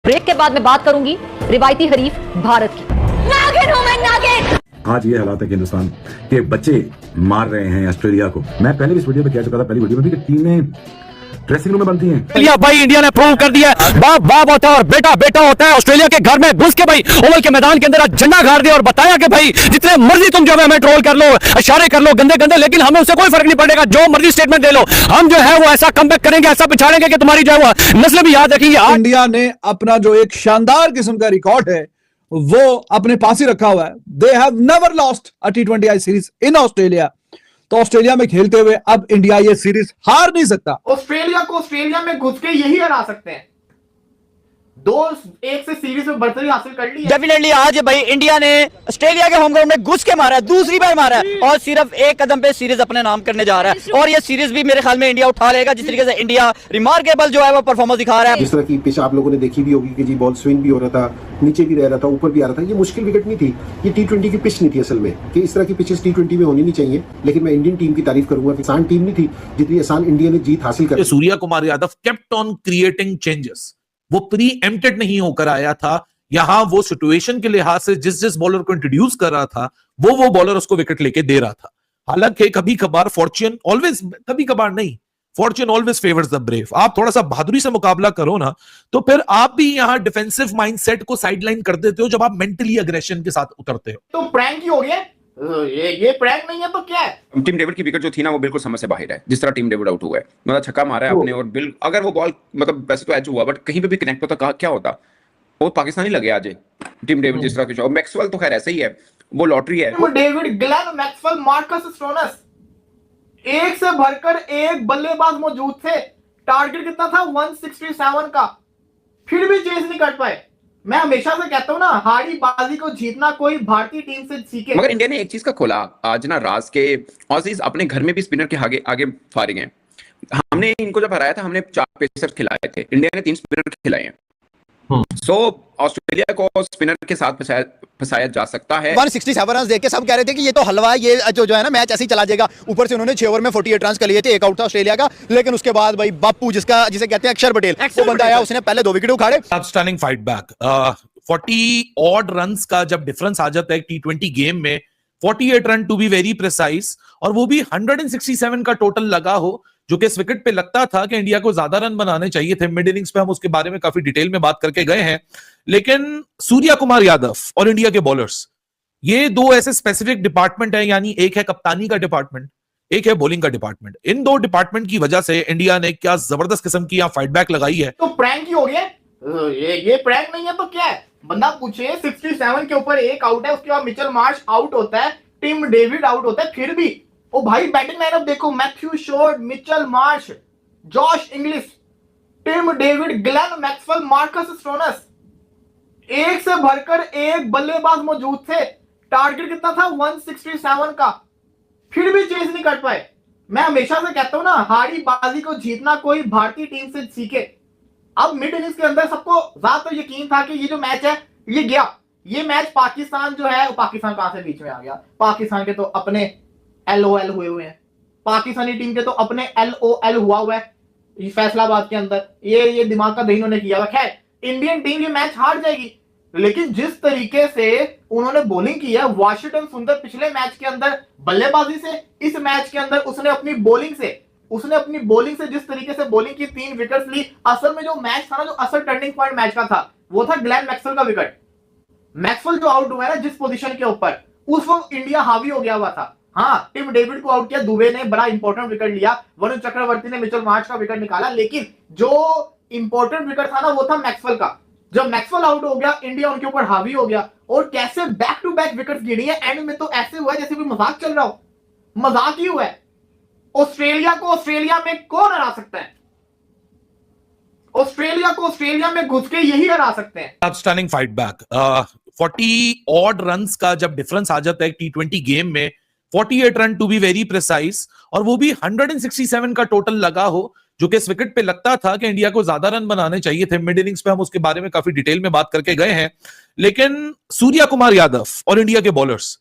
Break के बाद मैं बात करूंगी रिवायती हरीफ भारत की। नागिन हूं मैं, नागिन। आज ये हालात है कि हिंदुस्तान के बच्चे मार रहे हैं ऑस्ट्रेलिया को। मैं पहले भी इस वीडियो में कह चुका था, पहली वीडियो में भी, कि टीमें ड्रेसिंग रूम में बनती हैं। इंडिया भाई, इंडिया ने प्रूव कर दिया बाप बाप होता है और बेटा बेटा होता है। ऑस्ट्रेलिया के घर में घुस के भाई ओवल के मैदान के अंदर झंडा गाड़ दिया और बताया कि भाई जितने मर्जी तुम जो है हमें ट्रोल कर लो, इशारे कर लो गंदे गंदे, लेकिन हमें उससे कोई फर्क नहीं पड़ेगा। जो मर्जी स्टेटमेंट दे लो, हम जो है वो ऐसा कमबैक करेंगे, ऐसा पिछाड़ेंगे कि तुम्हारी जो है वो नस्लें भी याद रखेंगी। इंडिया ने अपना जो एक शानदार किस्म का रिकॉर्ड है वो अपने पास ही रखा हुआ है। They have never lost a T20I series in Australia. तो ऑस्ट्रेलिया में खेलते हुए अब इंडिया ये सीरीज हार नहीं सकता। ऑस्ट्रेलिया को ऑस्ट्रेलिया में घुस के यही हरा सकते हैं। 2-1 से सीरीज में बढ़तरी हासिल कर ली है। डेफिनेटली आज भाई इंडिया ने ऑस्ट्रेलिया के होम ग्राउंड में घुस के मारा है, दूसरी बार मारा है और सिर्फ एक कदम पे सीरीज अपने नाम करने जा रहा है। और ये सीरीज भी मेरे ख्याल में इंडिया उठा लेगा, जिस तरीके से इंडिया रिमार्केबल जो है वो परफॉर्मेंस दिखा रहा है। जिस तरह की पिच आप लोगों ने देखी भी होगी कि जी बॉल स्विंग भी हो रहा था, नीचे भी रह रहा था, ऊपर भी आ रहा था। ये मुश्किल विकेट नहीं थी, ये T20 की पिच नहीं थी असल में, कि इस तरह की पिचेस T20 में होनी नहीं चाहिए। लेकिन मैं इंडियन टीम की तारीफ करूंगा कि आसान टीम नहीं थी जितनी आसान इंडिया ने जीत हासिल कर। Surya Kumar Yadav kept on creating changes. वो प्री एम्प्टेड नहीं होकर आया था, यहां वो सिचुएशन के लिहाज से जिस बॉलर को इंट्रोड्यूस कर रहा था वो बॉलर उसको विकेट लेके दे रहा था। हालांकि कभी कभार फॉर्च्यून ऑलवेज, कभी कभार नहीं, Fortune always favours the brave. आप थोड़ा सा बहादुरी से मुकाबला करो ना, तो फिर आप भी यहां डिफेंसिव माइंडसेट को साइडलाइन कर देते हो जब आप मेंटली अग्रेशन के साथ उतरते हो। तो प्रैंक ही हो गया। ये प्रैंक नहीं है तो क्या है? टीम डेविड की विकेट जो थी ना वो बिल्कुल समझ से बाहर है। जिस तरह टीम डेविड आउट हुआ है, मतलब छक्का मारा है अपने और बिल, अगर वो बॉल मतलब वैसे तो एज हुआ बट कहीं पे भी कनेक्ट होता क्या होता, वो पाकिस्तानी लगे आज टीम डेविड जिस तरह की। मैक्सवेल तो खैर ऐसे ही है, वो लॉटरी है। David, Glenn Maxwell, Marcus Stoinis, एक से भरकर एक बल्लेबाज मौजूद थे। टारगेट कितना था? 167 का, फिर भी चेस नहीं कर पाए। मैं हमेशा से कहता हूं ना, हारी बाजी को जीतना कोई भारतीय टीम से सीखे। मगर इंडिया ने एक चीज का खोला आज ना, राज के ऑसीज अपने घर में भी स्पिनर के आगे आगे फारिग हैं। हमने इनको जब हराया था हमने 4 पेसर खिलाए थे, इंडिया ने 3 स्पिनर खिलाए हैं। सो ऑस्ट्रेलिया को स्पिनर के साथ फंसाया जा सकता है। 167 रन देख के सब कह रहे थे कि ये तो हलवा है, ये जो है ना मैच ऐसे ही चला जाएगा। ऊपर से उन्होंने 6 ओवर में 48 रन कर लिए थे, एक आउट था ऑस्ट्रेलिया का। लेकिन उसके बाद भाई बापू जिसे कहते हैं अक्षर पटेल, वो बंदा आया, उसने पहले 2 विकेट उखाड़े। Outstanding fight back. 40 odd runs का जब डिफरेंस आ जाता है T20 गेम में, 48 run to be very precise, और वो भी 167 का टोटल लगा हो, जो कि इस विकेट पे लगता था कि इंडिया को ज्यादा रन बनाने चाहिए थे। मिड इनिंग्स पे हम उसके बारे में काफी डिटेल में बात करके गए हैं। लेकिन सूर्या कुमार यादव और इंडिया के बॉलर्स, ये 2 ऐसे स्पेसिफिक डिपार्टमेंट है, यानी एक है कप्तानी का डिपार्टमेंट, एक है बॉलिंग का डिपार्टमेंट। इन 2 डिपार्टमेंट की वजह से इंडिया ने क्या जबरदस्त किस्म की फाइट बैक लगाई है। तो प्रैंक ही हो गया। ये प्रैंक नहीं है तो क्या है? बंदा पूछे 67 के ऊपर एक आउट है, उसके बाद मिचेल मार्श आउट होता है, टिम डेविड आउट होता है, फिर भी ओ भाई बैटिंग लाइनअप देखो, Matthew Short, Mitchell Marsh, Josh Inglis, Tim David, Glenn Maxwell, Marcus Stoinis, एक से भरकर एक बल्लेबाज मौजूद थे। टारगेट कितना था? 167 का, फिर भी चेस नहीं कर पाए। मैं हमेशा से कहता हूं ना, हारी बाजी को जीतना कोई भारतीय टीम से सीखे। अब मिड इनिंग्स के अंदर सबको ज्यादातर यकीन था कि ये जो मैच है ये गया। ये मैच पाकिस्तान जो है, पाकिस्तान कहां से बीच में आ गया? पाकिस्तान के तो अपने LOL हुए हैं, पाकिस्तानी टीम के तो अपने LOL हुआ है फैसलाबाद के अंदर। ये दिमाग का दही इन्होंने किया हुआ। खैर, इंडियन टीम ये मैच हार जाएगी, लेकिन जिस तरीके से उन्होंने बॉलिंग की है, वाशिंगटन सुंदर पिछले मैच के अंदर बल्लेबाजी से, इस मैच के अंदर उसने अपनी बॉलिंग से जिस तरीके से बॉलिंग की, 3 विकेट्स ली। असल में जो मैच था ना, जो असल टर्निंग पॉइंट मैच का था, वो था ग्लेन मैक्सवेल का विकेट। मैक्सवेल जो आउट हुआ है ना जिस पोजीशन के ऊपर, उस वक्त इंडिया हावी हो गया हुआ था। हाँ, टिम डेविड को आउट किया, दुबे ने बड़ा इंपॉर्टेंट विकेट लिया, वरुण चक्रवर्ती ने मिचेल मार्श का विकेट निकाला, लेकिन जो इंपॉर्टेंट विकेट था ना वो था मैक्सवेल का। जब मैक्सवेल आउट हो गया, इंडिया उनके ऊपर हावी हो गया, और कैसे बैक टू बैक विकेट्स गिरी है। एंड में तो ऐसे हुआ जैसे कोई मजाक चल रहा हो। मजाक ही हुआ है। ऑस्ट्रेलिया को ऑस्ट्रेलिया में कौन हरा सकता है? ऑस्ट्रेलिया को ऑस्ट्रेलिया में घुस के यही हरा सकते हैं। Outstanding fight back. 40 odd runs का जब डिफरेंस आ जाता है T20 गेम में, 48 run to be very precise, और वो भी 167 का टोटल लगा हो, जो कि इस विकेट पे लगता था कि इंडिया को ज्यादा रन बनाने चाहिए थे। मिड इनिंग्स पे हम उसके बारे में काफी डिटेल में बात करके गए हैं। लेकिन सूर्या कुमार यादव और इंडिया के बॉलर्स,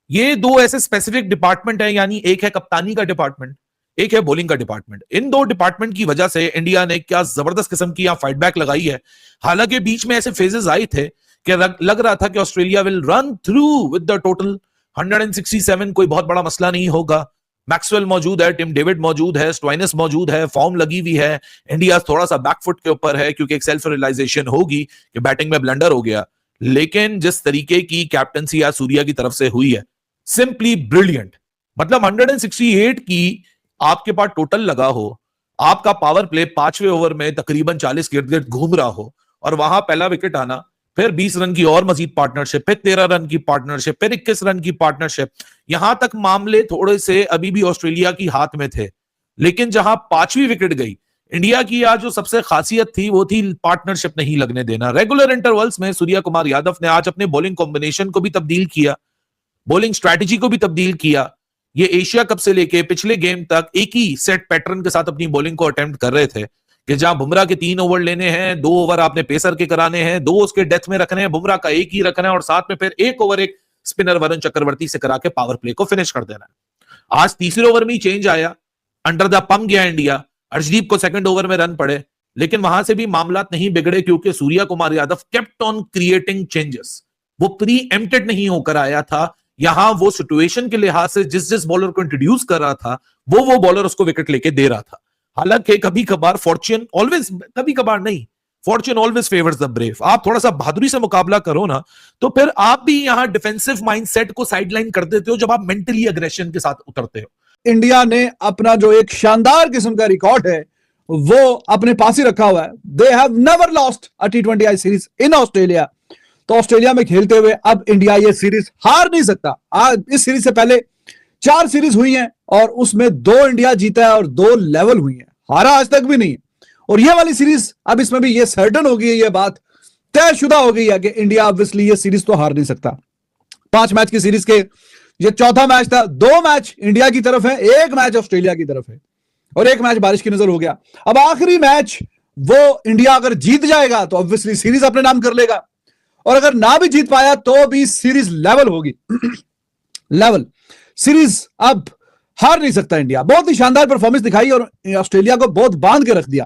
ये 2 ऐसे स्पेसिफिक डिपार्टमेंट है, यानी एक है कप्तानी का डिपार्टमेंट, एक है बॉलिंग का डिपार्टमेंट। इन दो डिपार्टमेंट की वजह से इंडिया ने क्या जबरदस्त किस्म की फाइट बैक लगाई है। हालांकि बीच में ऐसे फेजेस आए थे कि लग रहा था कि Australia will run through with the total 167, कोई बहुत बड़ा मसला नहीं होगा। मैक्सवेल मौजूद है, टिम डेविड मौजूद है, स्टोइनिस मौजूद है, फॉर्म लगी हुई है। इंडिया थोड़ा सा बैकफुट के ऊपर है क्योंकि एक सेल्फ रियलाइजेशन होगी कि बैटिंग में ब्लंडर हो गया। लेकिन जिस तरीके की कैप्टनसी आज सूर्या की तरफ से हुई है, सिंपली ब्रिलियंट। मतलब 168 की आपके पास टोटल लगा हो, आपका पावर प्ले 5वें ओवर में तकरीबन 40 के इर्द-गिर्द घूम रहा हो और वहां पहला विकेट आना, फिर 20 रन की और मजीद पार्टनरशिप, फिर 13 रन की पार्टनरशिप, फिर 21 रन की पार्टनरशिप। यहां तक मामले थोड़े से अभी भी ऑस्ट्रेलिया की हाथ में थे। लेकिन जहां 5वीं विकेट गई, इंडिया की आज जो सबसे खासियत थी वो थी पार्टनरशिप नहीं लगने देना। रेगुलर इंटरवल्स में सूर्या कुमार यादव ने आज अपने बॉलिंग कॉम्बिनेशन को भी तब्दील किया, बॉलिंग स्ट्रैटेजी को भी तब्दील किया। ये एशिया कप से लेके पिछले गेम तक एक ही सेट पैटर्न के साथ अपनी बॉलिंग को अटेम्प्ट कर रहे थे कि जहां बुमराह के 3 ओवर लेने हैं, 2 ओवर आपने पेसर के कराने हैं, 2 उसके डेथ में रखने हैं, बुमराह का 1 ही रखना है और साथ में फिर 1 ओवर एक स्पिनर वरुण चक्रवर्ती से करा के पावर प्ले को फिनिश कर देना है। आज तीसरे ओवर में ही चेंज आया, अंडर द पंप गया इंडिया, अर्शदीप को सेकंड ओवर में रन पड़े, लेकिन वहां से भी मामला नहीं बिगड़े क्योंकि Surya Kumar Yadav kept on creating changes. वो प्री एम्प्टेड नहीं होकर आया था, यहां वो सिचुएशन के लिहाज से जिस बॉलर को इंट्रोड्यूस कर रहा था वो बॉलर उसको विकेट लेके दे रहा था। हालांकि कभी कभार फॉर्च्यून ऑलवेज, कभी कभार नहीं, Fortune always favours the brave. आप थोड़ा सा बहादुरी से मुकाबला करो ना तो फिर आप भी यहां डिफेंसिव माइंडसेट को साइडलाइन कर देते हो जब आप मेंटली एग्रेशन के साथ उतरते हो। इंडिया ने अपना जो एक शानदार किस्म का रिकॉर्ड है वो अपने पास ही रखा हुआ है। They have never lost a T20I series in Australia. तो ऑस्ट्रेलिया में खेलते हुए अब इंडिया ये सीरीज हार नहीं सकता। आज इस सीरीज से पहले 4 सीरीज हुई हैं और उसमें 2 इंडिया जीता है और 2 लेवल हुई हैं, हारा आज तक भी नहीं। और ये वाली सीरीज अब इसमें भी ये सर्टन हो गई है, ये बात तयशुदा हो गई है कि इंडिया ऑब्वियसली ये सीरीज तो हार नहीं सकता। 5 मैच की सीरीज के ये चौथा मैच था, 2 मैच इंडिया की तरफ है, 1 मैच ऑस्ट्रेलिया की तरफ है और 1 मैच बारिश की नजर हो गया। अब आखिरी मैच वो इंडिया अगर जीत जाएगा तो ऑब्वियसली सीरीज अपने नाम कर लेगा और अगर ना भी जीत पाया तो भी सीरीज लेवल होगी। लेवल सीरीज अब हार नहीं सकता इंडिया। बहुत ही शानदार परफॉर्मेंस दिखाई और ऑस्ट्रेलिया को बहुत बांध के रख दिया।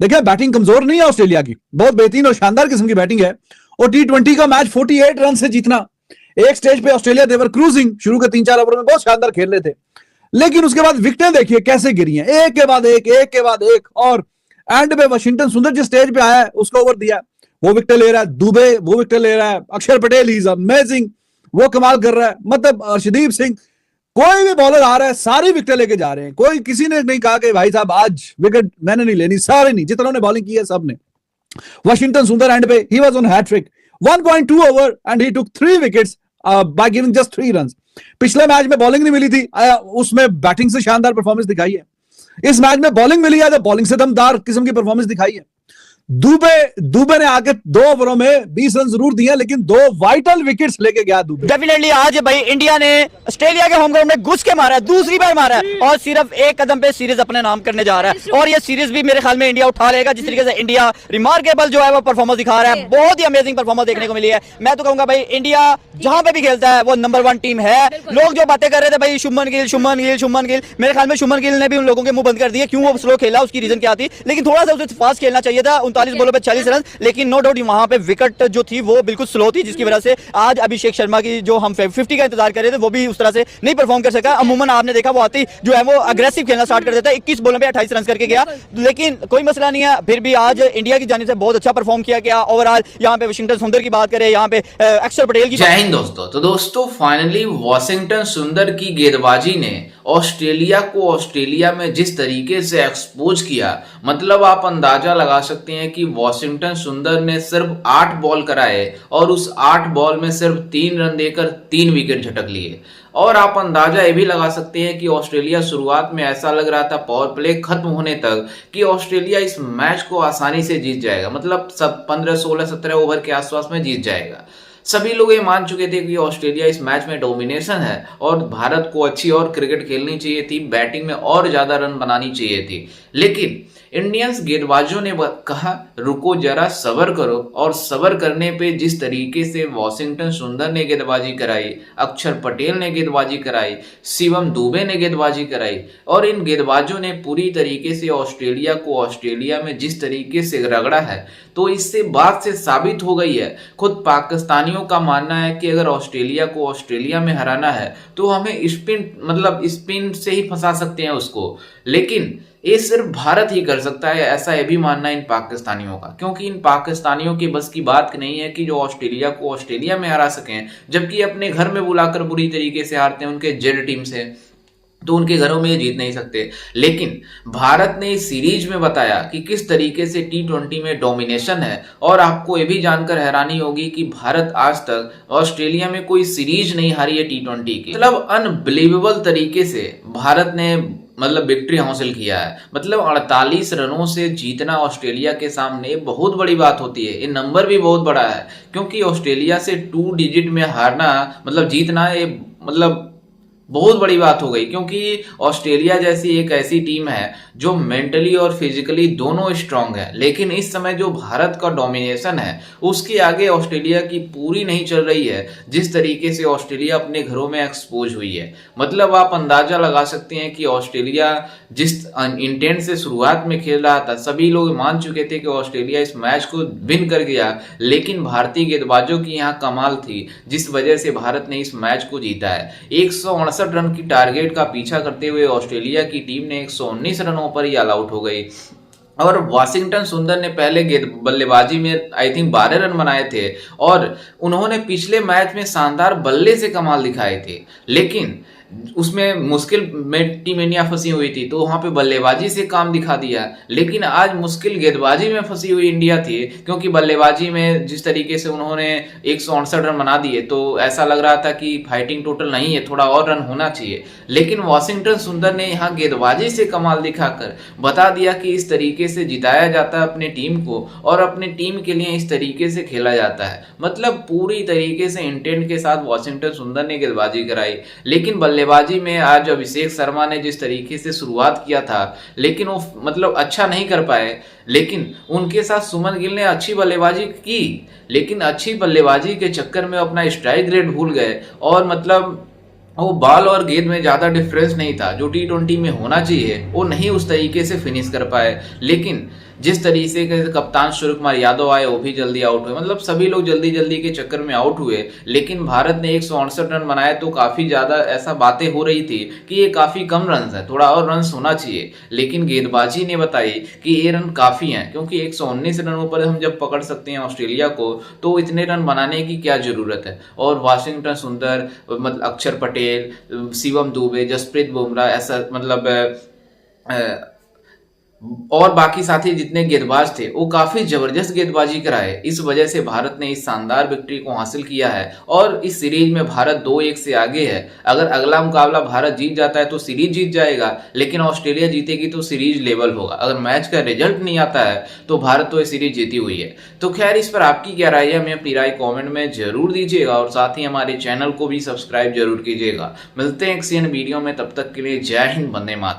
देखिए बैटिंग कमजोर नहीं है ऑस्ट्रेलिया की, बहुत बेहतरीन और शानदार किस्म की बैटिंग है। और T20 का मैच 48 रन से जीतना, एक स्टेज पे ऑस्ट्रेलिया देवर क्रूजिंग, शुरू के 3-4 ओवर में बहुत शानदार खेल रहे थे, लेकिन उसके बाद विकेटें देखिए कैसे गिरी हैं, एक के बाद एक। और एंड पे वाशिंगटन सुंदर जिस स्टेज पे आया है उसको ओवर दिया, वो विकेट ले रहा है, दुबे वो विकेट ले रहा है, अक्षर पटेल ही इज अमेजिंग, वो कमाल कर रहा है। मतलब अर्शदीप सिंह, कोई भी बॉलर आ रहा है सारी विकेट लेके जा रहे हैं। कोई किसी ने नहीं कहा कि भाई साहब आज विकेट मैंने नहीं लेनी, सारे नहीं, जितनों ने बॉलिंग की है सब ने। वाशिंगटन सुंदर एंड पे he was on hattrick, 1.2 over and he took 3 wickets by giving just 3 runs. पिछले मैच में बॉलिंग नहीं मिली थी, उसमें बैटिंग से शानदार परफॉर्मेंस दिखाई है। इस मैच में बॉलिंग मिली है तो बॉलिंग से दमदार किस्म की परफॉर्मेंस दिखाई है। दुबे ने आके 2 ओवरों में 20 रन जरूर दिए लेकिन 2 वाइटल विकेट्स लेके गया दुबे। डेफिनेटली आज भाई इंडिया ने ऑस्ट्रेलिया के होम ग्राउंड में घुस के मारा है, दूसरी बार मारा है और सिर्फ 1 कदम पे सीरीज अपने नाम करने जा रहा है। और ये सीरीज भी मेरे ख्याल में इंडिया उठा लेगा। जिस तरीके से इंडिया रिमार्केबल जो है वो परफॉर्मेंस दिखा रहा है, बहुत ही अमेजिंग परफॉर्मेंस देखने को मिली है। मैं तो कहूंगा भाई इंडिया जहां पे भी खेलता है वो नंबर 1 टीम है। लोग जो बातें कर रहे थे भाई शुभमन गिल, मेरे ख्याल में शुभमन गिल ने भी उन लोगों के मुंह बंद कर दिए। क्यों वो स्लो खेला, उसकी रीजन क्या थी, लेकिन थोड़ा सा उसे फास्ट खेलना चाहिए था। 39 बॉलों पे 40 रन, लेकिन नो डाउट वहां पे विकेट जो थी वो बिल्कुल स्लो थी, जिसकी वजह से आज अभिषेक शर्मा की जो हम 50 का इंतजार कर रहे थे वो भी उस तरह से नहीं परफॉर्म कर सका। अमूमन आपने देखा वो आती जो है वो अग्रेसिव खेलना स्टार्ट कर देता है, 21 बॉलों पे 28 रन करके गया, लेकिन कोई मसला नहीं है। फिर भी आज इंडिया की जानिब से बहुत अच्छा परफॉर्म किया गया ओवरऑल। यहाँ पे वाशिंगटन सुंदर की बात करें, यहाँ पे अक्षर पटेल की। जय हिंद दोस्तों। तो दोस्तों फाइनली वाशिंगटन सुंदर की गेंदबाजी ने ऑस्ट्रेलिया को ऑस्ट्रेलिया में जिस तरीके से एक्सपोज किया, मतलब आप अंदाजा लगा सकते हैं कि वाशिंगटन सुंदर ने सिर्फ 8 बॉल कराए और उस 8 बॉल में सिर्फ 3 रन देकर 3 विकेट झटक लिए। और आप अंदाजा ये भी लगा सकते हैं कि ऑस्ट्रेलिया शुरुआत में ऐसा लग रहा था पावर प्ले खत्म होने तक कि ऑस्ट्रेलिया इस मैच को आसानी से जीत जाएगा, मतलब सब 15, 16, 17 ओवर के आसपास में जीत जाएगा। सभी लोग ये मान चुके थे कि ऑस्ट्रेलिया इस मैच में डोमिनेशन है और भारत को अच्छी और क्रिकेट खेलनी चाहिए थी, बैटिंग में और ज्यादा रन बनानी चाहिए थी। लेकिन इंडियंस गेंदबाजों ने कहा रुको जरा सब्र करो, और सब्र करने पे जिस तरीके से वॉशिंगटन सुंदर ने गेंदबाजी कराई, अक्षर पटेल ने गेंदबाजी कराई, शिवम दुबे ने गेंदबाजी कराई, और इन गेंदबाजों ने पूरी तरीके से ऑस्ट्रेलिया को ऑस्ट्रेलिया में जिस तरीके से रगड़ा है, तो इससे बात से साबित हो गई है। खुद पाकिस्तानियों का मानना है कि अगर ऑस्ट्रेलिया को ऑस्ट्रेलिया में हराना है तो हमें स्पिन से ही फंसा सकते हैं उसको, लेकिन ये सिर्फ भारत ही कर सकता है, ऐसा ये भी मानना है इन पाकिस्तानियों का, क्योंकि इन पाकिस्तानियों की बस की बात नहीं है कि जो ऑस्ट्रेलिया को ऑस्ट्रेलिया में हरा सकें, जबकि अपने घर में बुलाकर बुरी तरीके से हारते हैं उनके जेड टीम से, तो उनके घरों में ये जीत नहीं सकते। लेकिन भारत ने इस सीरीज में बताया कि किस तरीके से T20 में डोमिनेशन है, और आपको ये भी जानकर हैरानी होगी कि भारत आज तक ऑस्ट्रेलिया में कोई सीरीज नहीं हारी है T20 की। मतलब अनबिलीवेबल तरीके से भारत ने विक्ट्री हासिल किया है। 48 रनों से जीतना ऑस्ट्रेलिया के सामने बहुत बड़ी बात होती है, ये नंबर भी बहुत बड़ा है, क्योंकि ऑस्ट्रेलिया से 2 डिजिट में हारना जीतना ये बहुत बड़ी बात हो गई, क्योंकि ऑस्ट्रेलिया जैसी एक ऐसी टीम है जो मेंटली और फिजिकली दोनों स्ट्रांग है, लेकिन इस समय जो भारत का डोमिनेशन है उसके आगे ऑस्ट्रेलिया की पूरी नहीं चल रही है, जिस तरीके से ऑस्ट्रेलिया अपने घरों में एक्सपोज हुई है। आप अंदाजा लगा सकते हैं कि ऑस्ट्रेलिया जिस इंटेंट से शुरुआत में खेल रहा था, सभी लोग मान चुके थे कि ऑस्ट्रेलिया इस मैच को विन कर गया, लेकिन भारतीय गेंदबाजों की यहाँ कमाल थी, जिस वजह से भारत ने इस मैच को जीता है। 168 रन की टारगेट का पीछा करते हुए ऑस्ट्रेलिया की टीम ने 119 रनों पर ही ऑल आउट हो गई, और वॉशिंगटन सुंदर ने पहले बल्लेबाजी में आई थिंक 12 रन बनाए थे, और उन्होंने पिछले मैच में शानदार बल्ले से कमाल दिखाए थे, लेकिन उसमें मुश्किल में टीम इंडिया फंसी हुई थी, तो वहां पे बल्लेबाजी से काम दिखा दिया। लेकिन आज मुश्किल गेंदबाजी में फंसी हुई इंडिया थी, क्योंकि बल्लेबाजी में जिस तरीके से उन्होंने 168 रन बना दिए, तो ऐसा लग रहा था कि फाइटिंग टोटल नहीं है, थोड़ा और रन होना चाहिए। लेकिन वॉशिंगटन सुंदर ने यहाँ गेंदबाजी से कमाल दिखाकर बता दिया कि इस तरीके से जिताया जाता है अपने टीम को, और अपने टीम के लिए इस तरीके से खेला जाता है। पूरी तरीके से इंटेंट के साथ वॉशिंगटन सुंदर ने गेंदबाजी कराई। लेकिन बल्लेबाजी में आज अभिषेक शर्मा ने जिस तरीके से शुरुआत किया था, लेकिन वो अच्छा नहीं कर पाए, लेकिन उनके साथ सुमन गिल ने अच्छी बल्लेबाजी की, लेकिन अच्छी बल्लेबाजी के चक्कर में अपना स्ट्राइक रेट भूल गए, और वो बॉल और गेंद में ज्यादा डिफरेंस नहीं था जो T20 में होना चाहिए, वो नहीं उस तरीके से फिनिश कर पाए। लेकिन जिस तरीके के कप्तान सूर्य कुमार यादव आए वो भी जल्दी आउट हुए, सभी लोग जल्दी जल्दी के चक्कर में आउट हुए। लेकिन भारत ने 168 रन बनाए, तो काफी ज्यादा ऐसा बातें हो रही थी कि ये काफी कम रन है, थोड़ा और रन होना चाहिए। लेकिन गेंदबाजी ने बताई कि ये रन काफी हैं, क्योंकि 119 रनों पर हम जब पकड़ सकते हैं ऑस्ट्रेलिया को, तो इतने रन बनाने की क्या जरूरत है। और वॉशिंगटन सुंदर, अक्षर पटेल, शिवम दुबे, जसप्रीत बुमराह, ऐसा और बाकी साथी जितने गेंदबाज थे वो काफी जबरदस्त गेंदबाजी कराए। इस वजह से भारत ने इस शानदार विक्ट्री को हासिल किया है, और इस सीरीज में भारत 2-1 से आगे है। अगर अगला मुकाबला भारत जीत जाता है तो सीरीज जीत जाएगा, लेकिन ऑस्ट्रेलिया जीतेगी तो सीरीज लेवल होगा। अगर मैच का रिजल्ट नहीं आता है तो भारत तो ये सीरीज जीती हुई है। तो खैर, इस पर आपकी क्या राय है, हमें अपनी राय कॉमेंट में जरूर दीजिएगा, और साथ ही हमारे चैनल को भी सब्सक्राइब जरूर कीजिएगा। मिलते हैं एक वीडियो में, तब तक के लिए जय हिंद, वंदे मातरम।